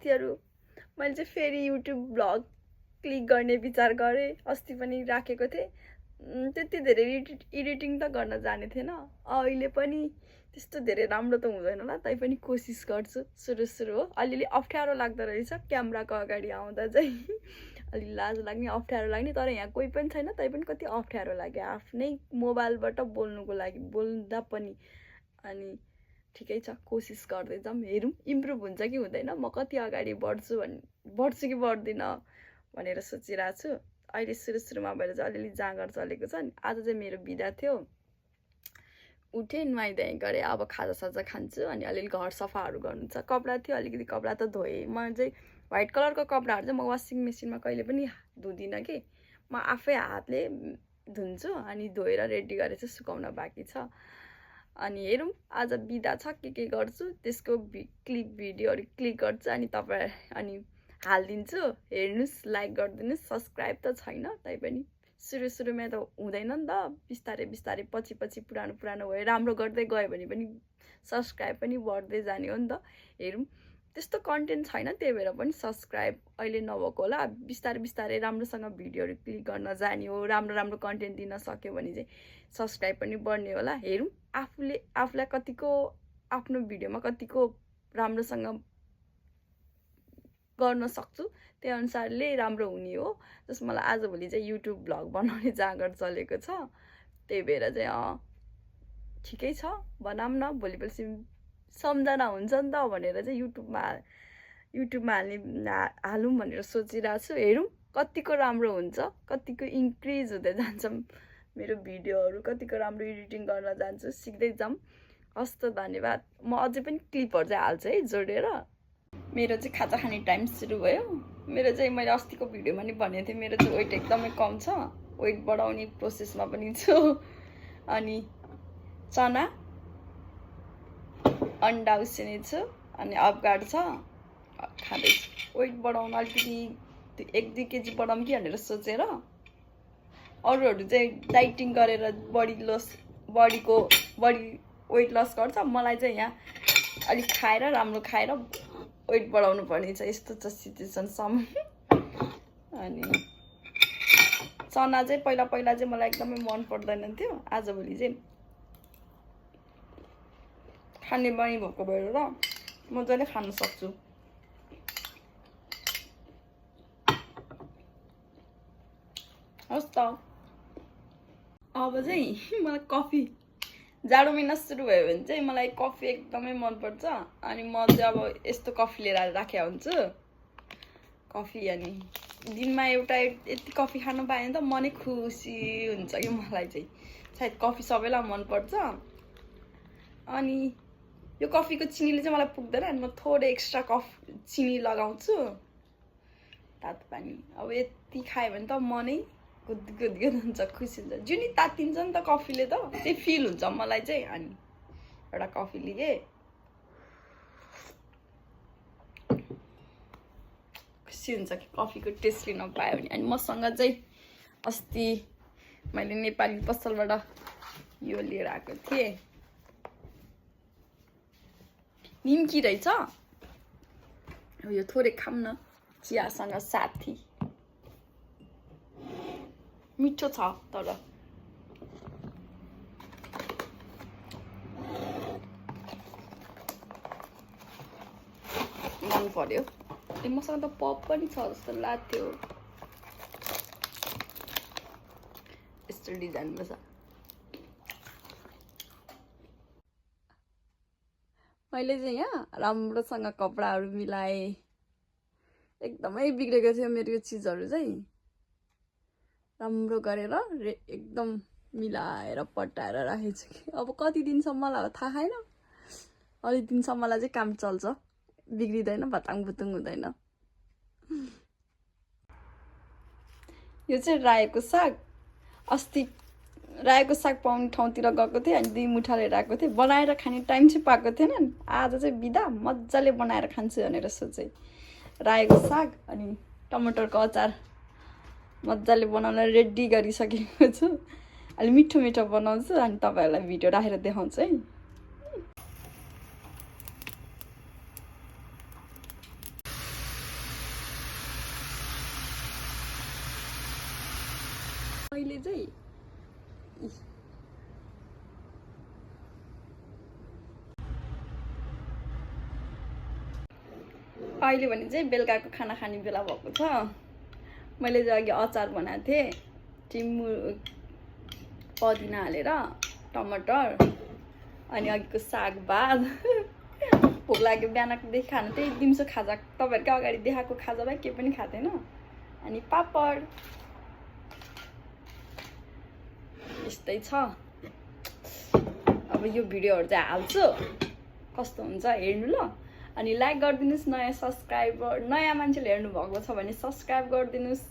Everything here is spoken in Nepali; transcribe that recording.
साथीहरु मैले चाहिँ फेरि युट्युब ब्लग क्लिक गर्ने विचार गरे अस्ति पनि राखेको थिए त्यति धेरै एडिटिङ त गर्न जाने थिएन अहिले पनि त्यस्तो धेरै राम्रो त हुँदैन होला तै पनि कोसिस गर्छु सुरु हो अलिअलि अप्ठ्यारो लाग्दो रहेछ क्यामेराको अगाडि आउँदा चाहिँ अलि लाज लाग्ने अप्ठ्यारो लाग्ने तर यहाँ कोही पनि छैन तै पनि कति अप्ठ्यारो लाग्यो आफ्नै मोबाइलबाट बोल्नुको लागि बोल्दा पनि अनि ठिकै छ कोसिस गर्दै जाऊँ हेरौँ इम्प्रुभ हुन्छ कि हुँदैन म कति अगाडि बढ्छु कि बढ्दिन भनेर सोचिरहेको छु अहिले सुरुमा भएर चाहिँ अलिअलि जाँगर चलेको छ नि आज चाहिँ मेरो बिदा थियो उठेँ नुहाइधुवाइ गरेँ अब खाजासाजा खान्छु अनि अलिअलि घर सफाहरू गर्नु छ कपडा थियो अलिकति कपडा त धोएँ म चाहिँ व्हाइट कलरको कपडाहरू चाहिँ म वासिङ मेसिनमा कहिले पनि धुदिनँ कि म आफै हातले धुन्छु अनि धोएर रेडी गरेर चाहिँ सुकाउन बाँकी छ अनि हेरौँ आज बिदा छ के गर्छु त्यसको क्लिप भिडियोहरू क्लिक गर्छु अनि तपाईँ अनि हालिदिन्छु हेर्नुस् लाइक गरिदिनुस् सब्स्क्राइब त छैन तै पनि सुरुमा त हुँदैन नि त बिस्तारै पछि पुरानो भयो राम्रो गर्दै गयो भने पनि सब्स्क्राइब पनि बढ्दै जाने हो नि त हेरौँ त्यस्तो कन्टेन्ट छैन त्यही भएर पनि सब्स्क्राइब अहिले नभएको होला बिस्तारै राम्रोसँग भिडियोहरू क्लिक गर्न जाने हो राम्रो कन्टेन्ट दिन सक्यो भने चाहिँ सब्स्क्राइब पनि बढ्ने होला हेरौँ आफूलाई कतिको आफ्नो भिडियोमा कतिको राम्रोसँग गर्न सक्छु त्यही अनुसारले राम्रो हुने हो जस मलाई आजभोलि चाहिँ युट्युब ब्लग बनाउने जाँगर चलेको छ त्यही भएर चाहिँ ठिकै छ बनाऊँ न भोलिपर्सि सम्झना हुन्छ नि त भनेर चाहिँ युट्युबमा हालौँ भनेर सोचिरहेको छु हेरौँ कतिको राम्रो हुन्छ कतिको इन्क्रिज हुँदै जान्छ मेरो भिडियोहरू कतिको राम्रो एडिटिङ गर्न जान्छु सिक्दै जाऊँ हस् त धन्यवाद म अझै पनि क्लिपहरू चाहिँ हाल्छु है जोडेर मेरो चाहिँ खाजा खाने टाइम सुरु भयो मेरो चाहिँ मैले अस्तिको भिडियोमा नि भनेको थिएँ मेरो चाहिँ वेट एकदमै कम छ वेट बढाउने प्रोसेसमा पनि छु अनि चना अन्डा उसिनेको छु अनि अफगार्ड छ खाँदैछु वेट बढाउन अलिकति 1-2 केजी बढाउँ कि भनेर सोचेर अरूहरू चाहिँ डाइटिङ गरेर बडी वेट लस गर्छ मलाई चाहिँ यहाँ अलिक खाएर राम्रो खाएर वेट बढाउनु पर्ने छ यस्तो छ सिचुएसनसम्म अनि चना चाहिँ पहिला चाहिँ मलाई एकदमै मन पर्दैन थियो आजभोलि चाहिँ खाने बानी भएको भएर र मजाले खान सक्छु हस् त अब चाहिँ मलाई कफी जाडो महिना सुरु भयो भने चाहिँ मलाई कफी एकदमै मनपर्छ अनि म चाहिँ अब यस्तो कफी लिएर राखेको हुन्छु कफी अनि दिनमा एउटा यति कफी खान पाएँ भने त मनै खुसी हुन्छ कि मलाई चाहिँ सायद कफी सबैलाई मनपर्छ अनि यो कफीको चिनीले चाहिँ मलाई पुग्दैन अनि म थोरै एक्स्ट्रा चिनी लगाउँछु तातो पानी अब यति खायो भने त मनै गुदगुद हुन्छ खुसी हुन्छ जुनी तातिन्छ नि त कफीले त त्यही फिल हुन्छ मलाई चाहिँ अनि एउटा कफी लिएँ खुसी हुन्छ कि कफीको टेस्ट लिन पायो भने अनि मसँग चाहिँ अस्ति मैले नेपाली पसलबाट यो लिएर आएको थिएँ निम्की रहेछ यो थोरै खाऊँ न चियासँग साथी मिठो छ तर मन पर्यो मसँग त पप पनि छ जस्तो लाग्थ्यो यस्तो डिजाइनमा छ मैले चाहिँ यहाँ राम्रोसँग कपडाहरू मिलाएँ एकदमै बिग्रेको थियो मेरो यो चिजहरू चाहिँ राम्रो गरेर एकदम मिलाएर पटाएर राखेको छु कि अब कति दिनसम्मलाई हो थाहा छैन अलिक दिनसम्मलाई चाहिँ काम चल्छ बिग्रिँदैन भताङ भुतुङ हुँदैन यो चाहिँ रायोको साग अस्ति रायोको साग पाउने ठाउँतिर गएको थिएँ अनि 2 मुठा लिएर आएको थिएँ बनाएर खाने टाइम चाहिँ पाएको थिएन आज चाहिँ बिदा मजाले बनाएर खान्छु भनेर सोचेँ रायोको साग अनि टमाटरको अचार मजाले बनाउन रेडी गरिसकेको छु अलि मिठो बनाउँछु अनि तपाईहरुलाई भिडियो राखेर देखाउँछु है अहिले चाहिँ अहिले भने चाहिँ बेलुकाको खाना खाने बेला भएको छ। मैले चाहिँ अघि अचार बनाएको थिएँ, टिम्बु पदिना हालेर, टमाटर, अनि अघिको साग भात। भोक लाग्यो बिहानदेखि खानु त्यही दिउँसो खाजा तपाईँहरूकै अगाडि देखाएको खाजा भए केही पनि खाँदैन। अनि पापड यस्तै छ। अब यो भिडियोहरू चाहिँ हाल्छु, कस्तो हुन्छ हेर्नु ल। अनि लाइक गरिदिनुहोस्, नयाँ मान्छेले हेर्नु भएको छ भने सब्सक्राइब गरिदिनुहोस्।